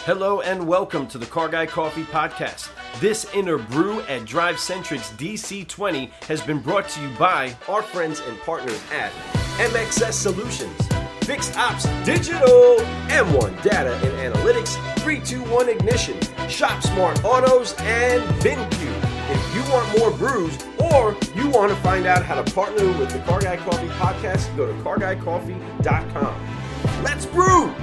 Hello and welcome to the Car Guy Coffee Podcast. This inner brew at Drive Centric's DC20 has been brought to you by our friends and partners at MXS Solutions, Fixed Ops Digital, M1 Data and Analytics, 321 Ignition, Shop Smart Autos, and VinQ. If you want more brews or you want to find out how to partner with the Car Guy Coffee Podcast, go to carguycoffee.com. Let's brew!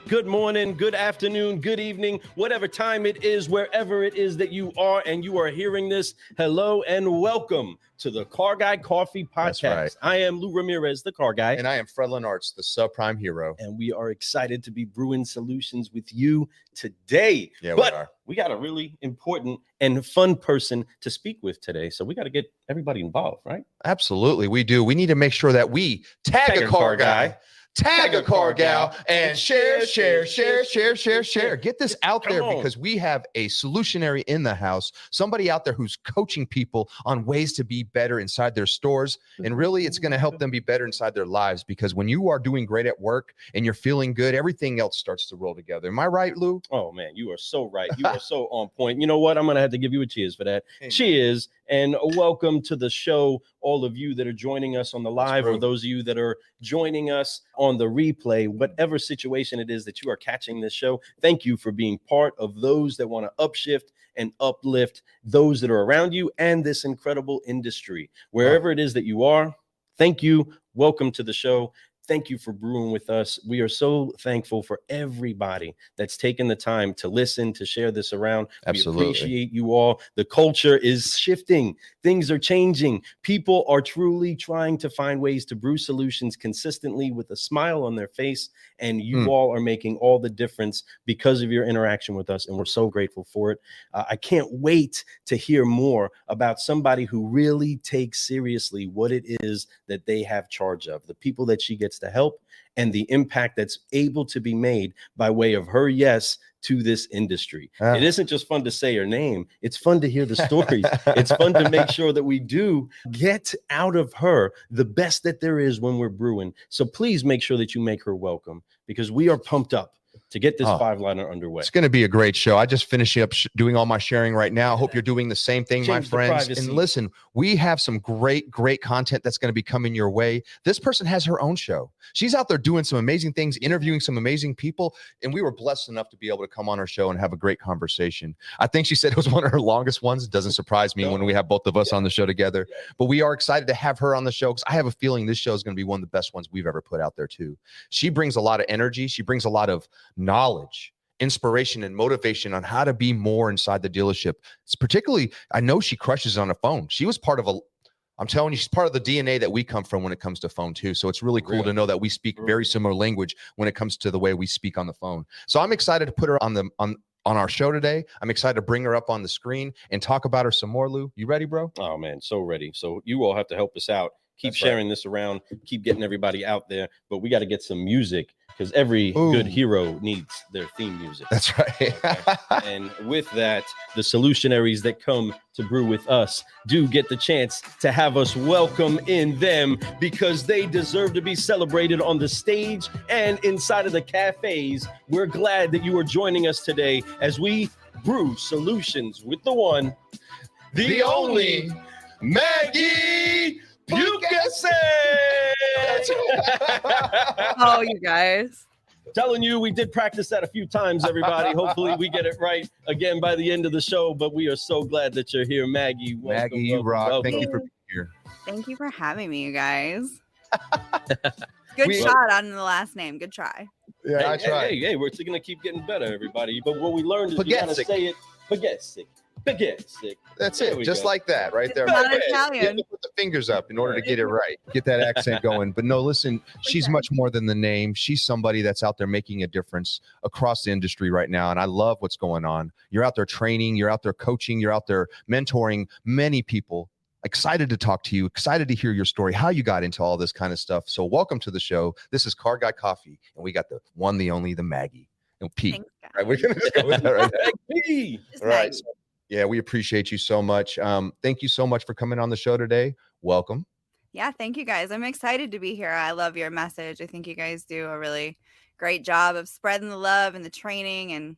Good morning, good afternoon, good evening, whatever time it is, wherever it is that you are and you are hearing this. Hello and welcome to the Car Guy Coffee Podcast. That's right. I am Lou Ramirez, the Car Guy. And I am Fred Lenartz, the subprime hero. And we are excited to be brewing solutions with you today. Yeah, but we got a really important and fun person to speak with today. So we got to get everybody involved, right? Absolutely, we do. We need to make sure that we tag a car guy. Tag a car gal and share. Get this out there because we have a solutionary in the house, somebody out there who's coaching people on ways to be better inside their stores. And really, it's going to help them be better inside their lives, because when you are doing great at work and you're feeling good, everything else starts to roll together. Am I right, Lou? Oh, man, you are so right. You are so on point. You know what? I'm going to have to give you a cheers for that. Amen. Cheers. And welcome to the show, all of you that are joining us on the live, or those of you that are joining us on the replay, whatever situation it is that you are catching this show. Thank you for being part of those that want to upshift and uplift those that are around you and this incredible industry. Wherever it is that you are, thank you. Welcome to the show. Thank you for brewing with us. We are so thankful for everybody that's taken the time to listen, to share this around. Absolutely. We appreciate you all. The culture is shifting. Things are changing. People are truly trying to find ways to brew solutions consistently with a smile on their face. And you all are making all the difference because of your interaction with us. And we're so grateful for it. I can't wait to hear more about somebody who really takes seriously what it is that they have charge of, the people that she gets to help, and the impact that's able to be made by way of her yes to this industry. It isn't just fun to say her name. It's fun to hear the stories. It's fun to make sure that we do get out of her the best that there is when we're brewing. So please make sure that you make her welcome, because we are pumped up to get this five-liner underway. It's going to be a great show. I just finished up doing all my sharing right now. I hope you're doing the same thing, my friends. And listen, we have some great content that's going to be coming your way. This person has her own show. She's out there doing some amazing things, interviewing some amazing people, and we were blessed enough to be able to come on her show and have a great conversation. I think she said it was one of her longest ones. It doesn't surprise me when we have both of us on the show together. But we are excited to have her on the show, because I have a feeling this show is going to be one of the best ones we've ever put out there too. She brings a lot of energy. She brings a lot of knowledge, inspiration, and motivation on how to be more inside the dealership. It's particularly, I know she crushes on a phone. She was part of I'm telling you, she's part of the DNA that we come from when it comes to phone too. So it's really cool to know that we speak very similar language when it comes to the way we speak on the phone. So I'm excited to put her on our show today. I'm excited to bring her up on the screen and talk about her some more. Lou, you ready, bro? Oh man, so ready. So you all have to help us out. Keep sharing this around, keep getting everybody out there, but we got to get some music, because every good hero needs their theme music. That's right. Okay? And with that, the solutionaries that come to brew with us do get the chance to have us welcome in them, because they deserve to be celebrated on the stage and inside of the cafes. We're glad that you are joining us today as we brew solutions with the one, the only Maggie Pugesek. Oh, you guys. Telling you, we did practice that a few times, everybody. Hopefully we get it right again by the end of the show, but we are so glad that you're here, Maggie. Maggie, you rock. Thank you for being here. Thank you for having me, you guys. Good shot on the last name. Good try. Yeah, I tried. Hey, we're going to keep getting better, everybody. But what we learned is you got to say it. Pugesek. That's it. Just like that right there. Not Italian. You have to put the fingers up in order to get it right. Get that accent going. But no, listen, she's much more than the name. She's somebody that's out there making a difference across the industry right now. And I love what's going on. You're out there training. You're out there coaching. You're out there mentoring many people. Excited to talk to you. Excited to hear your story, how you got into all this kind of stuff. So welcome to the show. This is Car Guy Coffee. And we got the one, the only, the Maggie. And P. Thanks, right, we're going to go with that right there. P. All right. So, yeah, we appreciate you so much. Thank you so much for coming on the show today. Welcome. Yeah, thank you guys. I'm excited to be here. I love your message. I think you guys do a really great job of spreading the love and the training, and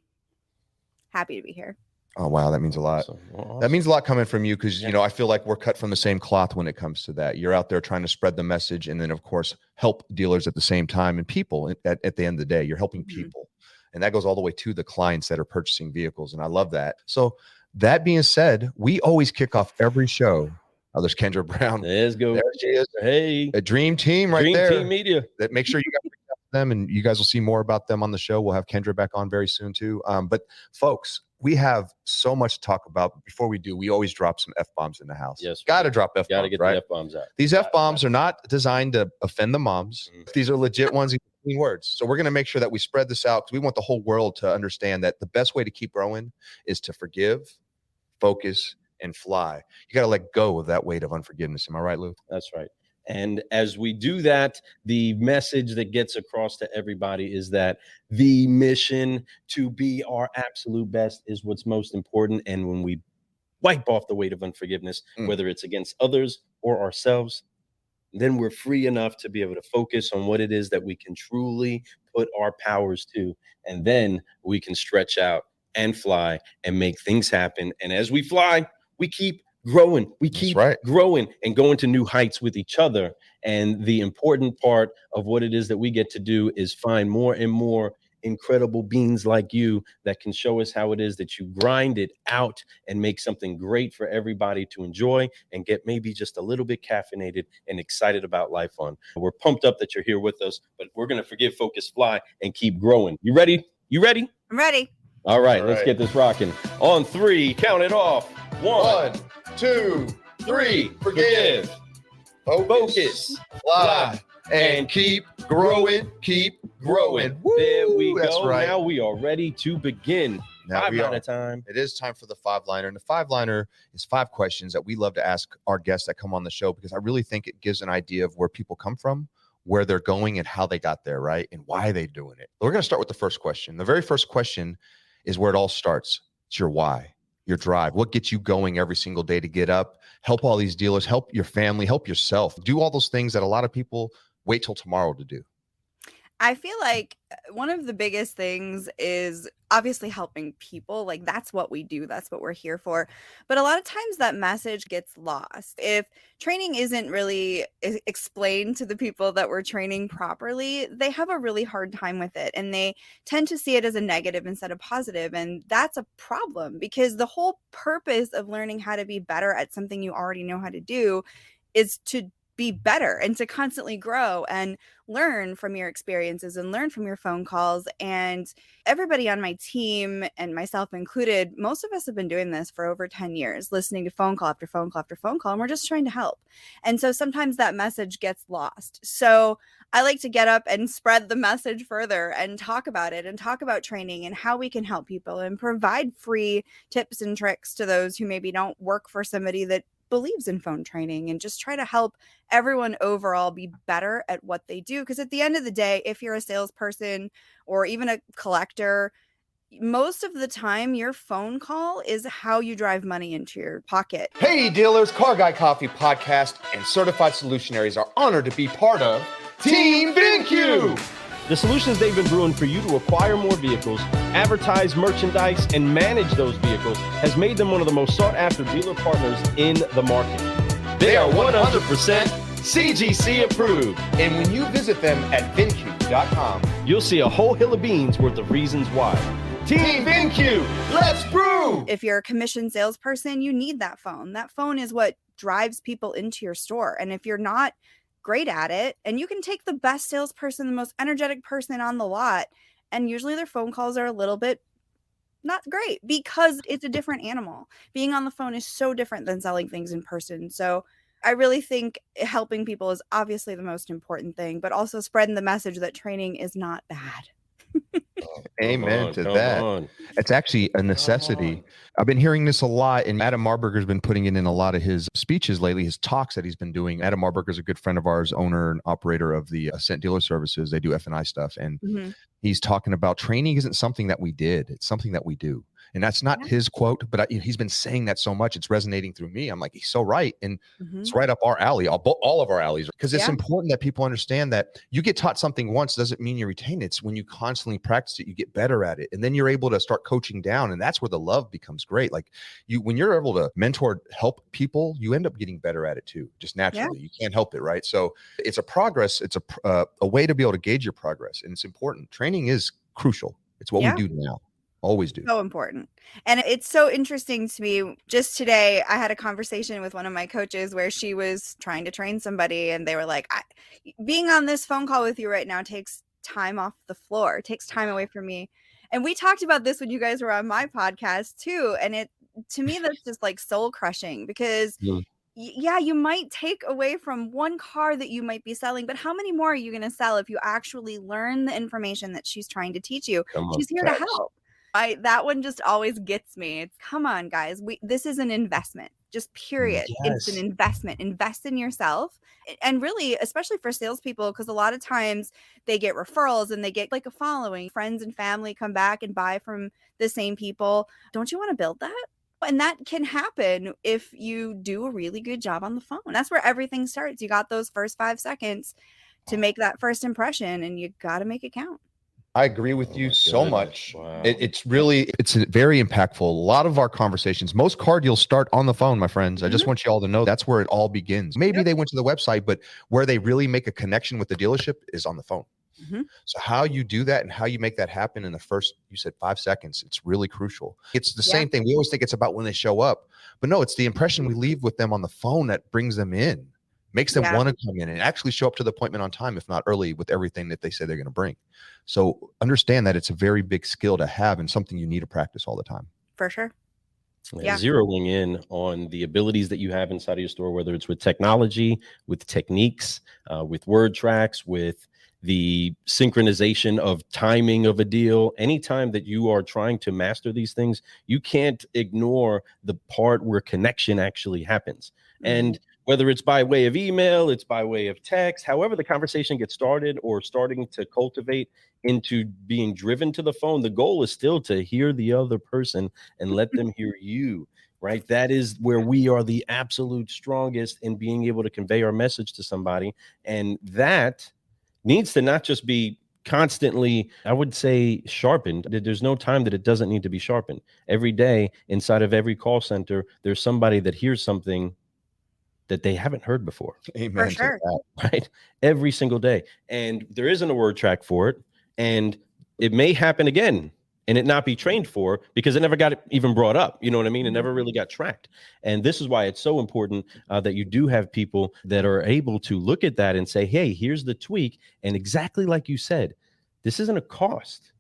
happy to be here. Oh, wow. That means a lot. Awesome. That means a lot coming from you because, I feel like we're cut from the same cloth when it comes to that. You're out there trying to spread the message and then, of course, help dealers at the same time and people at the end of the day. You're helping people. And that goes all the way to the clients that are purchasing vehicles. And I love that. So that being said, we always kick off every show. Oh, there's Kendra Brown. There she is. Hey. A dream team right there. Dream Team Media. That make sure you guys reach out to them and you guys will see more about them on the show. We'll have Kendra back on very soon too. But folks, we have so much to talk about. Before we do, we always drop some F-bombs in the house. Yes. Got to drop F-bombs, Got to get right? the F-bombs out. These F-bombs are not designed to offend the moms. These are legit ones, clean words. So we're going to make sure that we spread this out because we want the whole world to understand that the best way to keep growing is to forgive, focus, and fly. You got to let go of that weight of unforgiveness. Am I right, Lou? That's right. And as we do that, the message that gets across to everybody is that the mission to be our absolute best is what's most important. And when we wipe off the weight of unforgiveness, whether it's against others or ourselves, then we're free enough to be able to focus on what it is that we can truly put our powers to. And then we can stretch out and fly and make things happen. And as we fly, we keep growing. We keep growing and going to new heights with each other. And the important part of what it is that we get to do is find more and more incredible beings like you that can show us how it is that you grind it out and make something great for everybody to enjoy and get maybe just a little bit caffeinated and excited about life on. We're pumped up that you're here with us, but we're going to forgive, focus, fly, and keep growing. You ready? You ready? I'm ready. All right, let's get this rocking. On 3, count it off. 1, 2, 3. Forgive, focus, fly, and keep growing. Keep growing. Woo, there we go. Right. Now we are ready to begin. Now 5 at a time. It is time for the 5-liner. And the 5-liner is 5 questions that we love to ask our guests that come on the show because I really think it gives an idea of where people come from, where they're going, and how they got there, right? And why they're doing it. We're going to start with the first question. The very first question is where it all starts. It's your why, your drive. What gets you going every single day to get up, help all these dealers, help your family, help yourself, do all those things that a lot of people wait till tomorrow to do. I feel like one of the biggest things is obviously helping people. Like that's what we do. That's what we're here for. But a lot of times that message gets lost. If training isn't really explained to the people that we're training properly, they have a really hard time with it. And they tend to see it as a negative instead of positive. And that's a problem because the whole purpose of learning how to be better at something you already know how to do is to be better and to constantly grow and learn from your experiences and learn from your phone calls. And everybody on my team and myself included, most of us have been doing this for over 10 years, listening to phone call after phone call after phone call, and we're just trying to help. And so sometimes that message gets lost. So I like to get up and spread the message further and talk about it and talk about training and how we can help people and provide free tips and tricks to those who maybe don't work for somebody that believes in phone training, and just try to help everyone overall be better at what they do. Because at the end of the day, if you're a salesperson or even a collector, most of the time your phone call is how you drive money into your pocket. Hey dealers, Car Guy Coffee Podcast and Certified Solutionaries are honored to be part of Team VinQ. The solutions they've been brewing for you to acquire more vehicles, advertise merchandise, and manage those vehicles has made them one of the most sought-after dealer partners in the market. They are 100% CGC approved. And when you visit them at VinQ.com, you'll see a whole hill of beans worth of reasons why. Team VinQ, let's brew! If you're a commission salesperson, you need that phone. That phone is what drives people into your store. And if you're not great at it, and you can take the best salesperson, the most energetic person on the lot, and usually their phone calls are a little bit not great because it's a different animal. Being on the phone is so different than selling things in person. So I really think helping people is obviously the most important thing, but also spreading the message that training is not bad. Amen to that. It's actually a necessity. I've been hearing this a lot, and Adam Marburger's been putting it in a lot of his speeches lately, his talks that he's been doing. Adam Marburger's a good friend of ours, owner and operator of the Ascent Dealer Services. They do F&I stuff, and he's talking about training isn't something that we did. It's something that we do. And that's not his quote, but he's been saying that so much, it's resonating through me. I'm like, he's so right. And it's right up our alley, all of our alleys, because it's important that people understand that you get taught something once doesn't mean you retain it. It's when you constantly practice it, you get better at it. And then you're able to start coaching down. And that's where the love becomes great. Like when you're able to mentor, help people, you end up getting better at it too, just naturally. You can't help it, right? So it's a progress. It's a way to be able to gauge your progress. And it's important. Training is crucial. It's what we do now. Always do. So important. And it's so interesting to me. Just today, I had a conversation with one of my coaches where she was trying to train somebody, and they were like, being on this phone call with you right now takes time off the floor, takes time away from me. And we talked about this when you guys were on my podcast too. And to me, that's just like soul crushing, because you might take away from one car that you might be selling, but how many more are you going to sell if you actually learn the information that she's trying to teach you? She's here to help. That one just always gets me. It's, come on, guys. This is an investment, just period. It's an investment. Invest in yourself. And really, especially for salespeople, because a lot of times they get referrals and they get like a following. Friends and family come back and buy from the same people. Don't you want to build that? And that can happen if you do a really good job on the phone. That's where everything starts. You got those first 5 seconds to make that first impression, and you got to make it count. I agree with you so much. Wow. It's very impactful. A lot of our conversations, most car deals start on the phone, my friends. I just want you all to know that's where it all begins. Maybe they went to the website, but where they really make a connection with the dealership is on the phone. So how you do that and how you make that happen in the first, you said 5 seconds, it's really crucial. It's the same thing. We always think it's about when they show up, but no, it's the impression we leave with them on the phone that brings them in, makes them want to come in and actually show up to the appointment on time, if not early, with everything that they say they're going to bring. So understand that it's a very big skill to have and something you need to practice all the time. For sure. Zeroing in on the abilities that you have inside of your store, whether it's with technology, with techniques, with word tracks, with the synchronization of timing of a deal. Anytime that you are trying to master these things, you can't ignore the part where connection actually happens. And whether it's by way of email, it's by way of text, however the conversation gets started or starting to cultivate into being driven to the phone, the goal is still to hear the other person and let them hear you, right? That is where we are the absolute strongest in being able to convey our message to somebody. And that needs to not just be constantly, I would say, sharpened. There's no time that it doesn't need to be sharpened. Every day inside of every call center, there's somebody that hears something that they haven't heard before. Amen. For sure. That, right? Every single day. And there isn't a word track for it. And it may happen again and it not be trained for because it never got even brought up. You know what I mean? It never really got tracked. And this is why it's so important that you do have people that are able to look at that and say, hey, here's the tweak. And exactly like you said, this isn't a cost.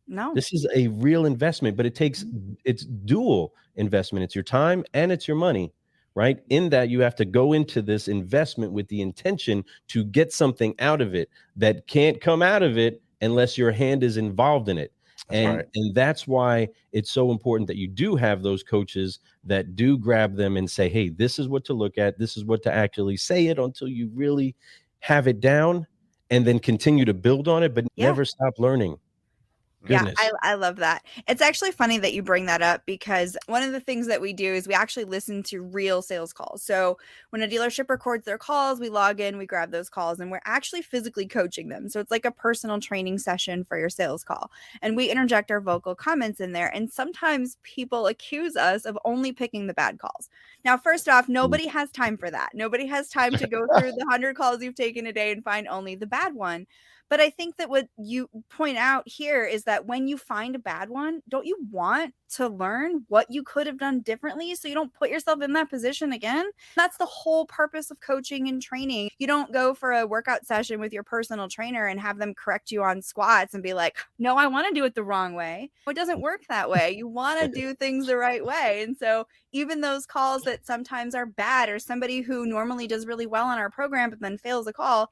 No, this is a real investment, but it's dual investment. It's your time and it's your money, right? In that you have to go into this investment with the intention to get something out of it that can't come out of it unless your hand is involved in it. And that's why it's so important that you do have those coaches that do grab them and say, hey, this is what to look at. This is what to actually say it until you really have it down and then continue to build on it, but never stop learning. Goodness. Yeah, I love that. It's actually funny that you bring that up because one of the things that we do is we actually listen to real sales calls. So when a dealership records their calls, we log in, we grab those calls, and we're actually physically coaching them. So it's like a personal training session for your sales call. And we interject our vocal comments in there. And sometimes people accuse us of only picking the bad calls. Now, first off, nobody has time for that. Nobody has time to go through the 100 calls you've taken a day and find only the bad one. But I think that what you point out here is that when you find a bad one, don't you want to learn what you could have done differently so you don't put yourself in that position again? That's the whole purpose of coaching and training. You don't go for a workout session with your personal trainer and have them correct you on squats and be like, no, I want to do it the wrong way. It doesn't work that way. You want to do things the right way. And so even those calls that sometimes are bad or somebody who normally does really well on our program but then fails a call,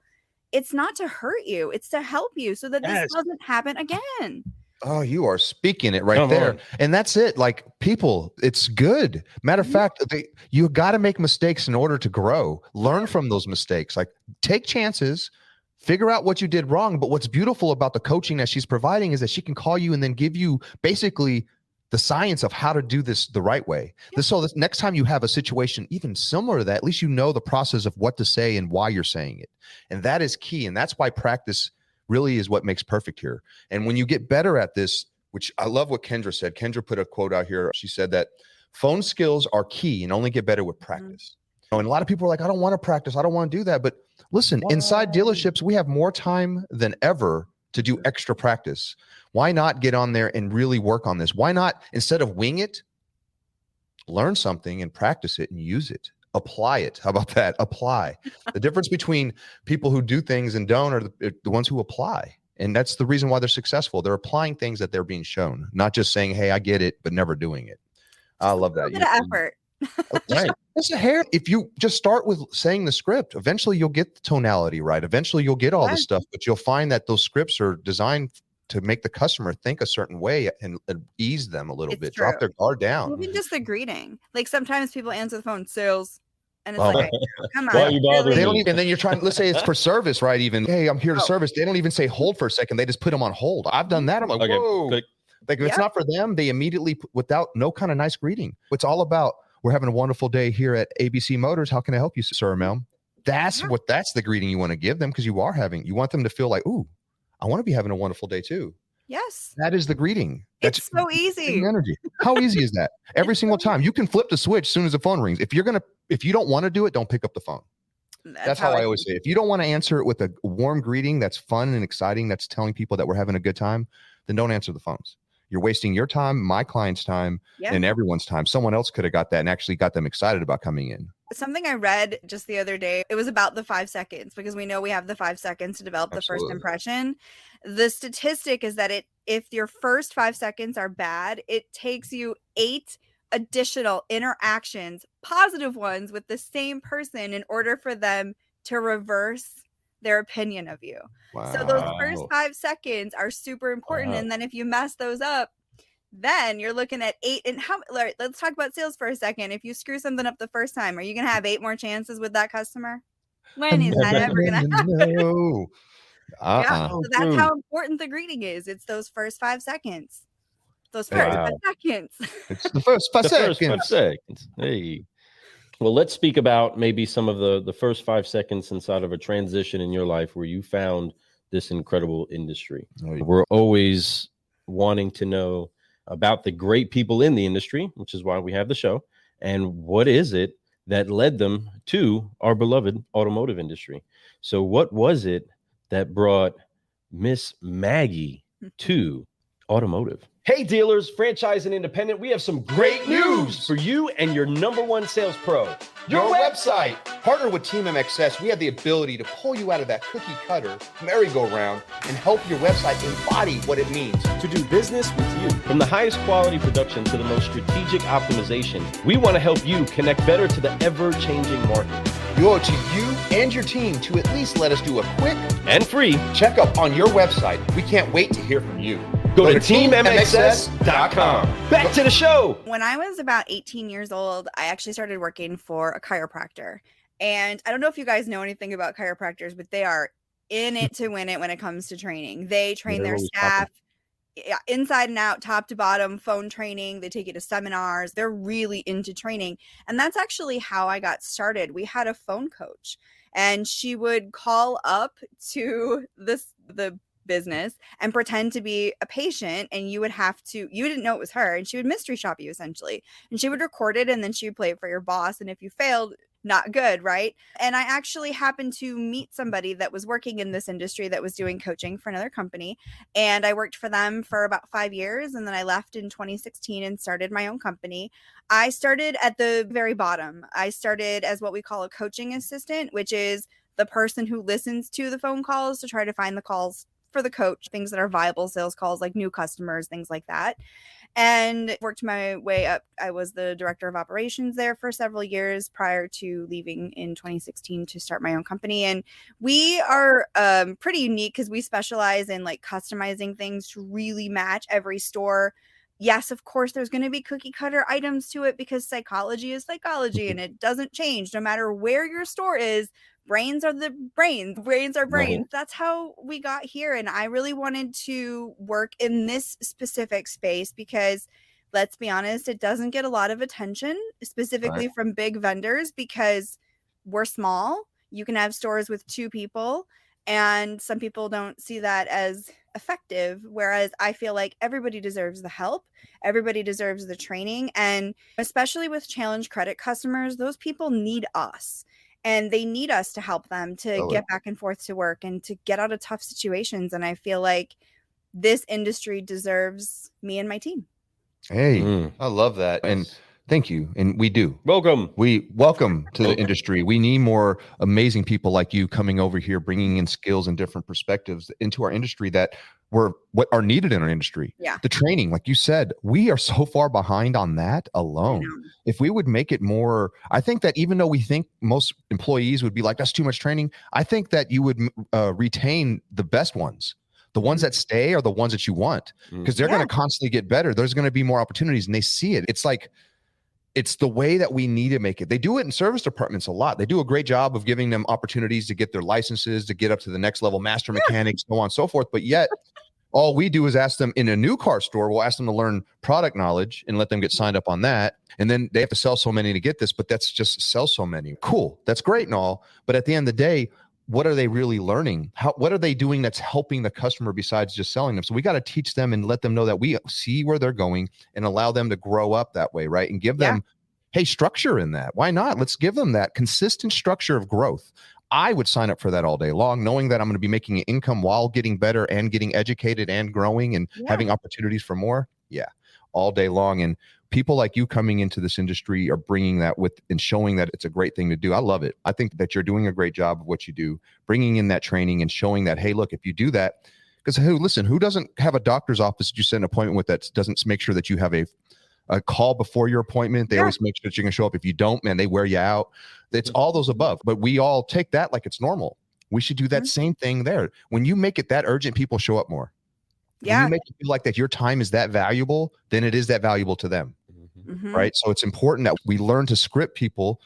it's not to hurt you. It's to help you so that this doesn't happen again. Oh, you are speaking it right there. And that's it. Like people, it's good. Matter of fact, you got to make mistakes in order to grow. Learn from those mistakes. Like take chances, figure out what you did wrong. But what's beautiful about the coaching that she's providing is that she can call you and then give you basically the science of how to do this the right way. So this next time you have a situation even similar to that, at least you know the process of what to say and why you're saying it. And that is key. And that's why practice really is what makes perfect here. And when you get better at this, which I love what Kendra said. Kendra put a quote out here. She said that phone skills are key and only get better with practice. And a lot of people are like, I don't want to practice. I don't want to do that. But listen, inside dealerships, we have more time than ever to do extra practice. Why not get on there and really work on this? Why not, instead of wing it, learn something and practice it and use it? Apply it. How about that? Apply. The difference between people who do things and don't are the ones who apply. And that's the reason why they're successful. They're applying things that they're being shown, not just saying, hey, I get it, but never doing it. I love that. A bit of effort. Right. It's a hair. If you just start with saying the script, eventually you'll get the tonality right. Eventually you'll get all this stuff, but you'll find that those scripts are designed to make the customer think a certain way and ease them a little bit, true. drop their guard down. Even just the greeting. Like sometimes people answer the phone, sales. And it's like, come on. Why are you bothering They don't me? even, and then you're trying, let's say it's for service, right? Even, hey, I'm here to service. They don't even say hold for a second. They just put them on hold. I've done that. I'm like, whoa. Like if it's not for them, they immediately, without no kind of nice greeting. It's all about, we're having a wonderful day here at ABC Motors. How can I help you, sir, ma'am? That's the greeting you want to give them, because you want them to feel like, ooh, I want to be having a wonderful day too. Yes. That is the greeting. It's so easy. Energy. How easy is that? Every single time. You can flip the switch as soon as the phone rings. If you don't want to do it, don't pick up the phone. That's how I always say it. If you don't want to answer it with a warm greeting that's fun and exciting, that's telling people that we're having a good time, then don't answer the phones. You're wasting your time, my client's time, and everyone's time. Someone else could have got that and actually got them excited about coming in. Something I read just the other day, it was about the 5 seconds, because we know we have the 5 seconds to develop the first impression. The statistic is that if your first 5 seconds are bad, it takes you 8 additional interactions, positive ones, with the same person in order for them to reverse their opinion of you. Wow. So those first 5 seconds are super important. And then if you mess those up, then you're looking at 8. And let's talk about sales for a second. If you screw something up the first time, are you going to have 8 more chances with that customer? When is that ever going to happen? No. So that's how important the greeting is. It's those first 5 seconds. Those first 5 seconds. It's the first 5 seconds. First 5 seconds. Hey. Well, let's speak about maybe some of the first 5 seconds inside of a transition in your life where you found this incredible industry. We're always wanting to know about the great people in the industry, which is why we have the show. And what is it that led them to our beloved automotive industry? So what was it that brought Miss Maggie to automotive? Hey dealers, franchise and independent, we have some great news for you and your #1 sales pro. Your website. Partner with Team MXS, we have the ability to pull you out of that cookie cutter merry-go-round and help your website embody what it means to do business with you. From the highest quality production to the most strategic optimization, we want to help you connect better to the ever-changing market. We owe it to you and your team to at least let us do a quick and free checkup on your website. We can't wait to hear from you. Go to teammxs.com. Back to the show. When I was about 18 years old, I actually started working for a chiropractor. And I don't know if you guys know anything about chiropractors, but they are in it to win it when it comes to training. They train their staff inside and out, top to bottom, phone training. They take you to seminars. They're really into training. And that's actually how I got started. We had a phone coach, and she would call up to the business and pretend to be a patient, and you didn't know it was her, and she would mystery shop you essentially, and she would record it, and then she would play it for your boss, and if you failed, not good, right? And I actually happened to meet somebody that was working in this industry that was doing coaching for another company, and I worked for them for about 5 years, and then I left in 2016 and started my own company. I started at the very bottom. I started as what we call a coaching assistant, which is the person who listens to the phone calls to try to find the calls for the coach, things that are viable sales calls, like new customers, things like that. And worked my way up. I was the director of operations there for several years prior to leaving in 2016 to start my own company. And we are pretty unique because we specialize in like customizing things to really match every store. Yes, of course, there's going to be cookie cutter items to it because psychology is psychology and it doesn't change no matter where your store is. Brains are brains are brains. Right. That's how we got here. And I really wanted to work in this specific space because let's be honest, it doesn't get a lot of attention, specifically from big vendors, because we're small. You can have stores with 2 people, and some people don't see that as effective. Whereas I feel like everybody deserves the help. Everybody deserves the training. And especially with challenge credit customers, those people need us. And they need us to help them to get back and forth to work and to get out of tough situations. And I feel like this industry deserves me and my team. Hey, I love that. Nice. And thank you. And we do. Welcome. We welcome to the industry. We need more amazing people like you coming over here, bringing in skills and different perspectives into our industry that what are needed in our industry. Yeah. The training, like you said, we are so far behind on that alone. If we would make it more, I think that even though we think most employees would be like, that's too much training, I think that you would retain the best ones. The ones that stay are the ones that you want, because they're going to constantly get better. There's going to be more opportunities, and they see it. It's like, it's the way that we need to make it. They do it in service departments a lot. They do a great job of giving them opportunities to get their licenses, to get up to the next level, master mechanics, so on and so forth. But yet, all we do is ask them in a new car store, we'll ask them to learn product knowledge and let them get signed up on that. And then they have to sell so many to get this, but that's just sell so many. Cool. That's great and all. But at the end of the day, what are they really learning? What are they doing that's helping the customer besides just selling them? So we got to teach them and let them know that we see where they're going and allow them to grow up that way, right? And give them, hey, structure in that. Why not? Let's give them that consistent structure of growth. I would sign up for that all day long, knowing that I'm going to be making an income while getting better and getting educated and growing and having opportunities for more. Yeah, all day long. And people like you coming into this industry are bringing that with and showing that it's a great thing to do. I love it. I think that you're doing a great job of what you do, bringing in that training and showing that, hey, look, if you do that, because hey, listen, who doesn't have a doctor's office that you set an appointment with that doesn't make sure that you have a call before your appointment? They always make sure that you can show up. If you don't, man, they wear you out. It's all those above, but we all take that like it's normal. We should do that same thing there. When you make it that urgent, people show up more. When you make it feel like that your time is that valuable, then it is that valuable to them. Right. So it's important that we learn to script people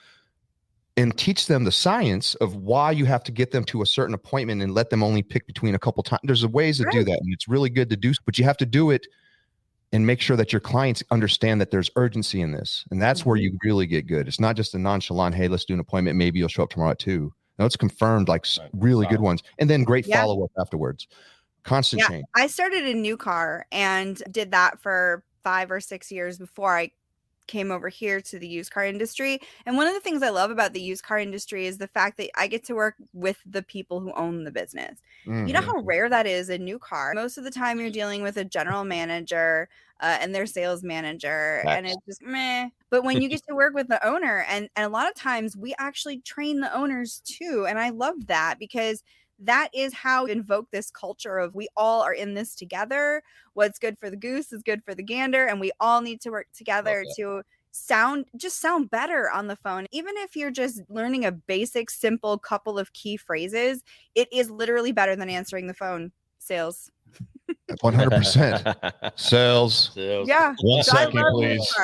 and teach them the science of why you have to get them to a certain appointment and let them only pick between a couple times. There's ways to do that. And it's really good to do, but you have to do it and make sure that your clients understand that there's urgency in this. And that's where you really get good. It's not just a nonchalant, hey, let's do an appointment. Maybe you'll show up tomorrow at 2. No, it's confirmed, like really good ones. And then great follow-up afterwards. Constant change. I started a new car and did that for 5 or 6 years before I came over here to the used car industry. And one of the things I love about the used car industry is the fact that I get to work with the people who own the business. You know how rare that is in new car. Most of the time you're dealing with a general manager and their sales manager, and it's just meh. But when you get to work with the owner, and a lot of times we actually train the owners too. And I love that, because that is how we invoke this culture of we all are in this together. What's good for the goose is good for the gander. And we all need to work together to sound better on the phone. Even if you're just learning a basic, simple couple of key phrases, it is literally better than answering the phone. Sales. 100%. Sales. Yeah. 1 second, please.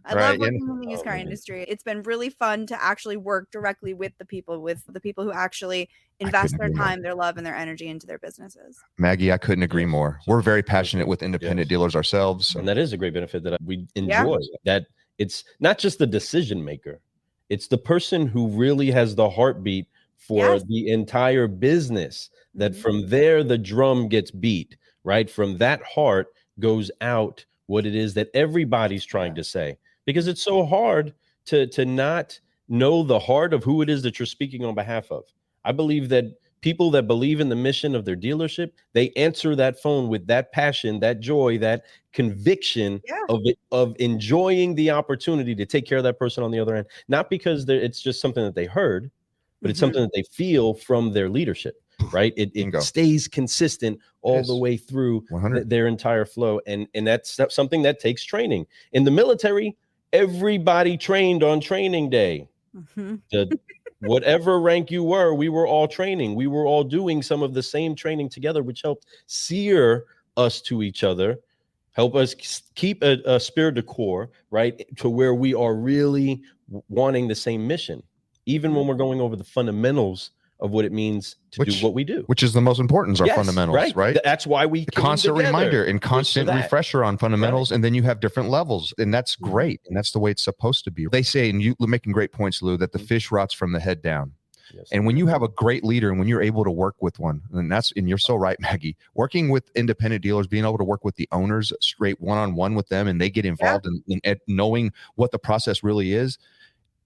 I love working in the used car industry. It's been really fun to actually work directly with the people who actually invest their time, their love, and their energy into their businesses. Maggie, I couldn't agree more. We're very passionate with independent dealers ourselves. And that is a great benefit that we enjoy. That it's not just the decision maker. It's the person who really has the heartbeat for the entire business, that from there, the drum gets beat, right? From that heart goes out what it is that everybody's trying to say. Because it's so hard to not know the heart of who it is that you're speaking on behalf of. I believe that people that believe in the mission of their dealership, they answer that phone with that passion, that joy, that conviction of enjoying the opportunity to take care of that person on the other end. Not because it's just something that they heard, but it's something that they feel from their leadership, right? It stays consistent all the way through their entire flow. And that's something that takes training. In the military, everybody trained on training day. Whatever rank you were, we were all training. We were all doing some of the same training together, which helped sear us to each other, help us keep a spirit de corps, right? To where we are really wanting the same mission. Even when we're going over the fundamentals of what it means to do what we do. Which is the most important, our fundamentals, right? That's why we constant reminder and constant refresher on fundamentals. And then you have different levels, and that's great. And that's the way it's supposed to be. They say, and you're making great points, Lou, that the fish rots from the head down. Yes. And when you have a great leader and when you're able to work with one, and you're so right, Maggie, working with independent dealers, being able to work with the owners straight one-on-one with them, and they get involved in knowing what the process really is,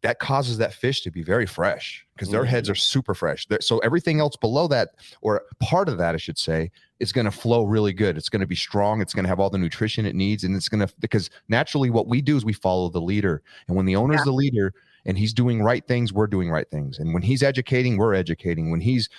that causes that fish to be very fresh because their heads are super fresh. So everything else below that, or part of that, I should say, is going to flow really good. It's going to be strong. It's going to have all the nutrition it needs. And it's going to, because naturally what we do is we follow the leader. And when the owner's the leader and he's doing right things, we're doing right things. And when he's educating, we're educating. When he's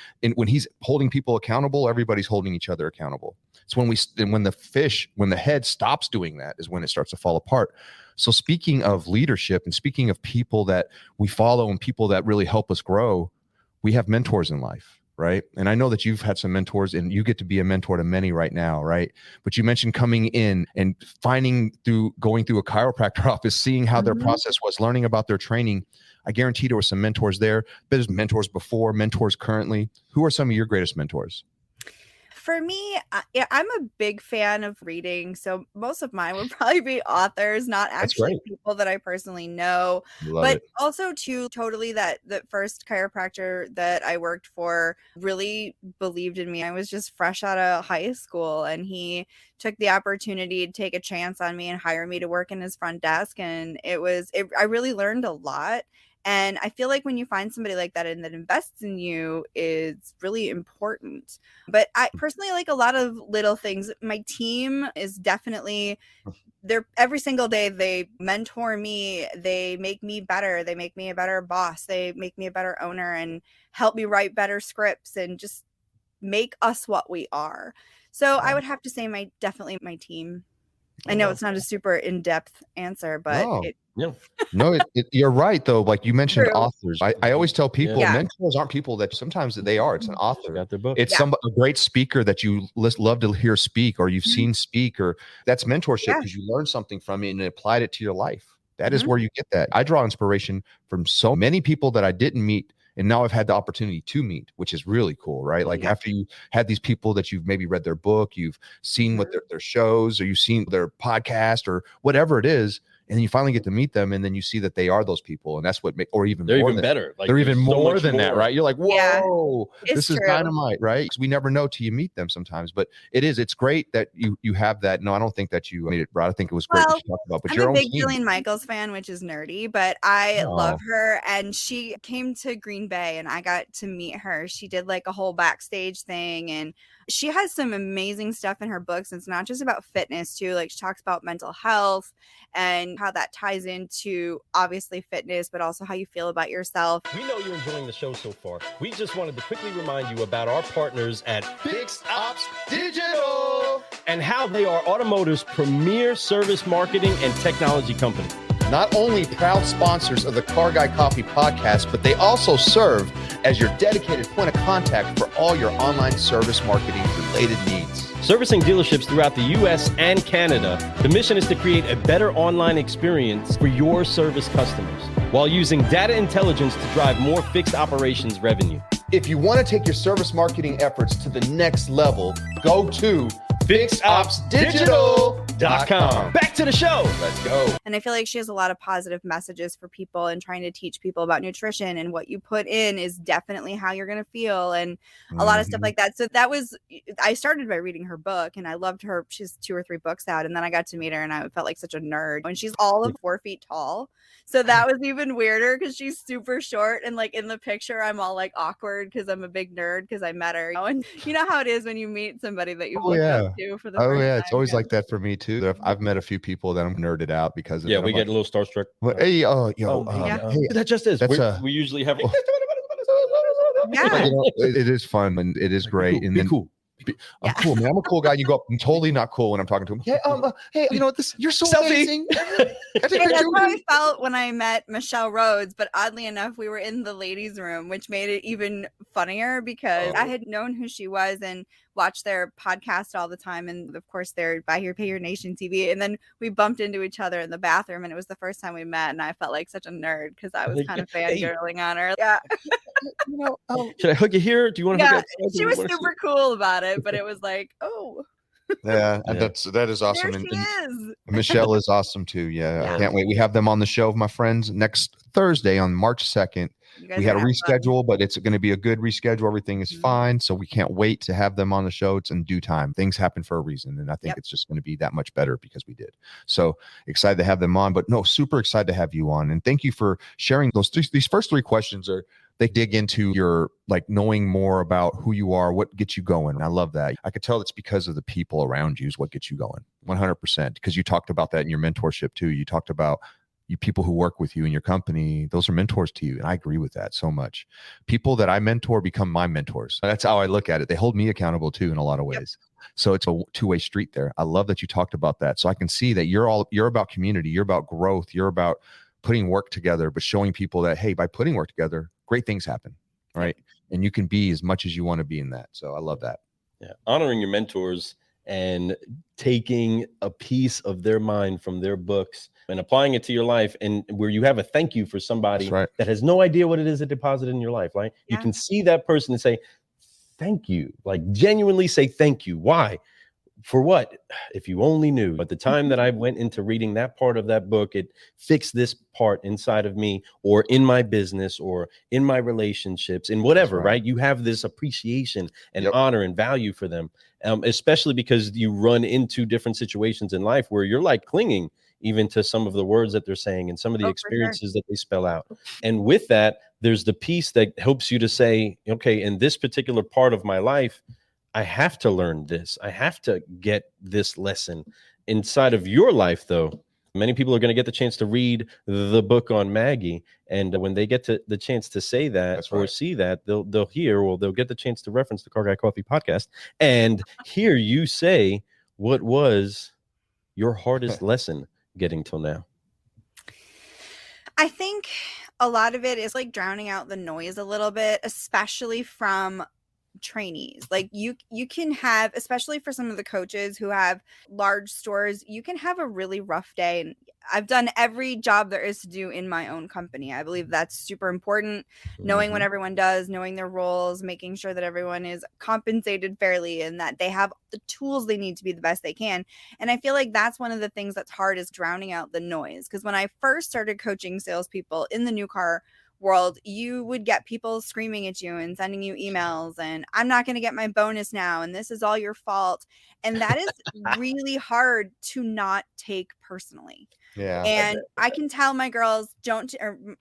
holding people accountable, everybody's holding each other accountable. It's when the head stops doing that is when it starts to fall apart. So speaking of leadership and speaking of people that we follow and people that really help us grow, we have mentors in life, right? And I know that you've had some mentors and you get to be a mentor to many right now, right? But you mentioned coming in and going through a chiropractor office, seeing how their process was, learning about their training. I guarantee there were some mentors there. There's mentors before, mentors currently. Who are some of your greatest mentors? For me, I'm a big fan of reading. So most of mine would probably be authors, not actually people that I personally know. Also too, totally that first chiropractor that I worked for really believed in me. I was just fresh out of high school and he took the opportunity to take a chance on me and hire me to work in his front desk. And I really learned a lot. And I feel like when you find somebody like that and that invests in you, it's really important. But I personally like a lot of little things. My team is definitely there every single day. They mentor me. They make me better. They make me a better boss. They make me a better owner and help me write better scripts and just make us what we are. So I would have to say definitely my team. I know it's not a super in-depth answer, but you're right though. Like you mentioned authors. I always tell people mentors aren't people that sometimes they are. It's an author. Got their book. It's a great speaker that you love to hear speak or you've seen speak, or that's mentorship because you learned something from it and applied it to your life. That is where you get that. I draw inspiration from so many people that I didn't meet. And now I've had the opportunity to meet, which is really cool, right? Like after you had these people that you've maybe read their book, you've seen what their shows, or you've seen their podcast or whatever it is. And then you finally get to meet them, and then you see that they are those people, and that's what or even they're more even better. Like, they're even more than that, right? You're like, whoa, this is dynamite, right? Because we never know till you meet them sometimes. But it's great that you have that. No, I don't think that you made it right. I think it was great that you talked about. But I'm a big Jillian Michaels fan, which is nerdy, but I love her. And she came to Green Bay, and I got to meet her. She did like a whole backstage thing, and she has some amazing stuff in her books. It's not just about fitness too. Like she talks about mental health and how that ties into obviously fitness, but also how you feel about yourself. We know you're enjoying the show so far. We just wanted to quickly remind you about our partners at Fixed Ops Digital and how they are automotive's premier service marketing and technology company. Not only proud sponsors of the Car Guy Coffee podcast, but they also serve as your dedicated point of contact for all your online service marketing related needs. Servicing dealerships throughout the U.S. and Canada, the mission is to create a better online experience for your service customers while using data intelligence to drive more fixed operations revenue. If you want to take your service marketing efforts to the next level, go to fixopsdigital.com. Back to the show. Let's go. And I feel like she has a lot of positive messages for people and trying to teach people about nutrition, and what you put in is definitely how you're going to feel, and a lot of stuff like that. So I started by reading her book, and I loved her. She has 2 or 3 books out, and then I got to meet her, and I felt like such a nerd. And she's all of 4 feet tall. So that was even weirder because she's super short, and like in the picture, I'm all like awkward because I'm a big nerd because I met her. And you know how it is when you meet somebody that you've looked up to for the first time. It's always like that for me too. I've met a few people that I'm nerded out because of we get a little starstruck. Well, hey, that just is. We usually have. It is fun and it is great. And then cool. I'm cool, man. I'm a cool guy. You go up. I'm totally not cool when I'm talking to him. Hey, you know this? You're so amazing. That's how I felt when I met Michelle Rhodes. But oddly enough, we were in the ladies' room, which made it even funnier because I had known who she was, and watch their podcast all the time. And of course, they're Buy Here, Pay Your Nation TV. And then we bumped into each other in the bathroom, and it was the first time we met. And I felt like such a nerd because I was kind of fangirling on her. Yeah. Should I hug you here? Do you want to hug outside? She was super cool about it, but it was like, oh. Yeah, that is awesome. There she is. Michelle is awesome too. Yeah, I can't wait. We have them on the show, my friends, next Thursday on March 2nd. We had a reschedule, but it's going to be a good reschedule. Everything is fine. So we can't wait to have them on the show. It's in due time. Things happen for a reason. And I think it's just going to be that much better because we did. So excited to have them on, but no, super excited to have you on. And thank you for sharing these first 3 questions they dig into your like knowing more about who you are, what gets you going. And I love that. I could tell it's because of the people around you is what gets you going 100%. Because you talked about that in your mentorship too. You talked about you people who work with you in your company, those are mentors to you. And I agree with that so much. People that I mentor become my mentors. That's how I look at it. They hold me accountable too in a lot of ways. So it's a two-way street there. I love that you talked about that. So I can see that you're about community, you're about growth, you're about putting work together, but showing people that, hey, by putting work together, great things happen, right? And you can be as much as you want to be in that. So I love that. Yeah, honoring your mentors and taking a piece of their mind from their books and applying it to your life, and where you have a thank you for somebody that has no idea what it is that deposited in your life, right? You can see that person and say, thank you, like genuinely say thank you. Why? For what? If you only knew. At the time that I went into reading that part of that book, it fixed this part inside of me, or in my business, or in my relationships, in whatever, right? You have this appreciation and honor and value for them, especially because you run into different situations in life where you're like clinging even to some of the words that they're saying and some of the experiences that they spell out. And with that, there's the piece that helps you to say, okay, in this particular part of my life, I have to learn this. I have to get this lesson inside of your life, though. Many people are going to get the chance to read the book on Maggie. And when they get to the chance to say that or see that, they'll hear, well, they'll get the chance to reference the Car Guy Coffee podcast and hear you say, what was your hardest lesson getting till now? I think a lot of it is like drowning out the noise a little bit, especially from trainees. Like you can have, especially for some of the coaches who have large stores, you can have a really rough day. And I've done every job there is to do in my own company. I believe that's super important. Knowing what everyone does, knowing their roles, making sure that everyone is compensated fairly and that they have the tools they need to be the best they can. And I feel like that's one of the things that's hard, is drowning out the noise. Because when I first started coaching salespeople in the new car world, you would get people screaming at you and sending you emails and I'm not going to get my bonus now and this is all your fault. And that is really hard to take personthey Yeah. And I can tell my girls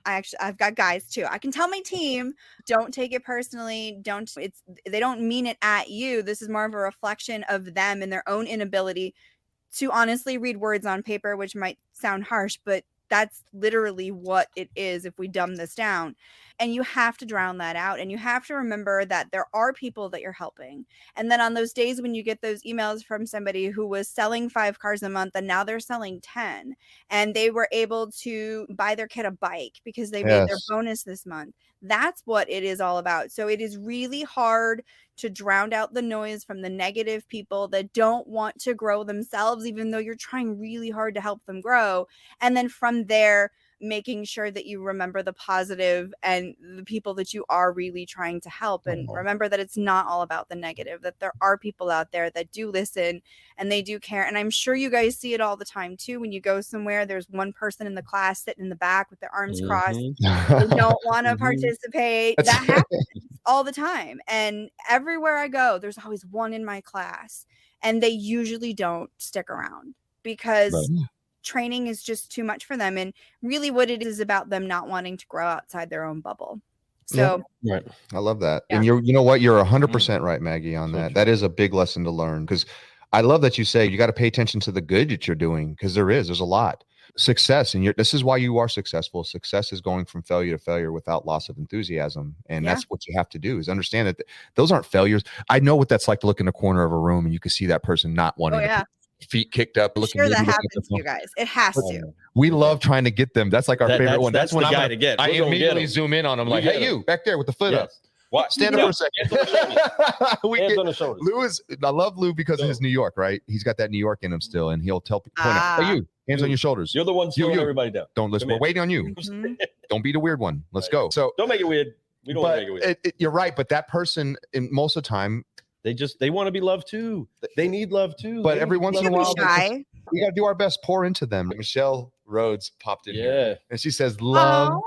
I've got guys too. I can tell my team, don't take it personally. They don't mean it at you. This is more of a reflection of them and their own inability to honestly read words on paper, which might sound harsh, but that's literally what it is if we dumb this down. And you have to drown that out. And you have to remember that there are people that you're helping. And then on those days when you get those emails from somebody who was selling 5 cars a month and now they're selling 10, and they were able to buy their kid a bike because they made their bonus this month, that's what it is all about. So it is really hard to drown out the noise from the negative people that don't want to grow themselves, even though you're trying really hard to help them grow. And then from there, making sure that you remember the positive and the people that you are really trying to help. And remember that it's not all about the negative, that there are people out there that do listen and they do care. And I'm sure you guys see it all the time too. When you go somewhere, there's one person in the class sitting in the back with their arms crossed. They don't want to participate. That happens all the time. And everywhere I go, there's always one in my class, and they usually don't stick around because training is just too much for them. And really what it is about them not wanting to grow outside their own bubble. So I love that. And you know what? You're 100% right, Maggie, on that. That is a big lesson to learn, because I love that you say you got to pay attention to the good that you're doing, because there's a lot. Success, and this is why you are successful. Success is going from failure to failure without loss of enthusiasm. And that's what you have to do, is understand that those aren't failures. I know what that's like to look in a corner of a room and you can see that person not wanting to feet kicked up. Sure, that happens to you guys. It has to. We love trying to get them. That's like our favorite one. That's the guy to get. I immediately zoom in on them like, hey, you back there with the foot up. What? Stand up for a second. Hands on the shoulders. Lou I love Lou because of his New York, right? He's got that New York in him still, and he'll tell people, hey, you, hands on your shoulders. You're the one slowing everybody down. Don't listen. We're waiting on you. Don't be the weird one. Let's go. So don't make it weird. We don't want to make it weird. You're right, but that person, most of the time, they want to be loved too. They need love too. But every once in a while, shy. We got to do our best, pour into them. Michelle Rhodes popped in here, and she says, "Love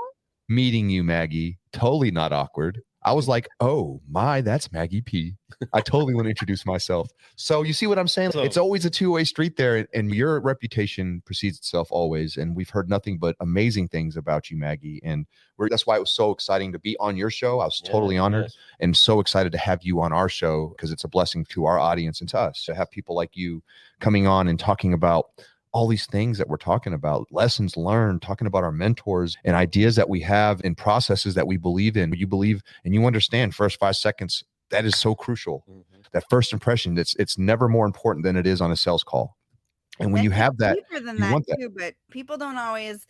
meeting you, Maggie. Totally not awkward." I was like, "Oh my, that's Maggie P." I totally want to introduce myself. So you see what I'm saying? It's always a two-way street there, and your reputation precedes itself always. And we've heard nothing but amazing things about you, Maggie. And that's why it was so exciting to be on your show. I was totally honored and so excited to have you on our show, because it's a blessing to our audience and to us to have people like you coming on and talking about all these things that we're talking about, lessons learned, talking about our mentors and ideas that we have and processes that we believe in. You believe and you understand first 5 seconds. That is so crucial. That first impression, it's never more important than it is on a sales call. And when you have that, you want that. But people don't always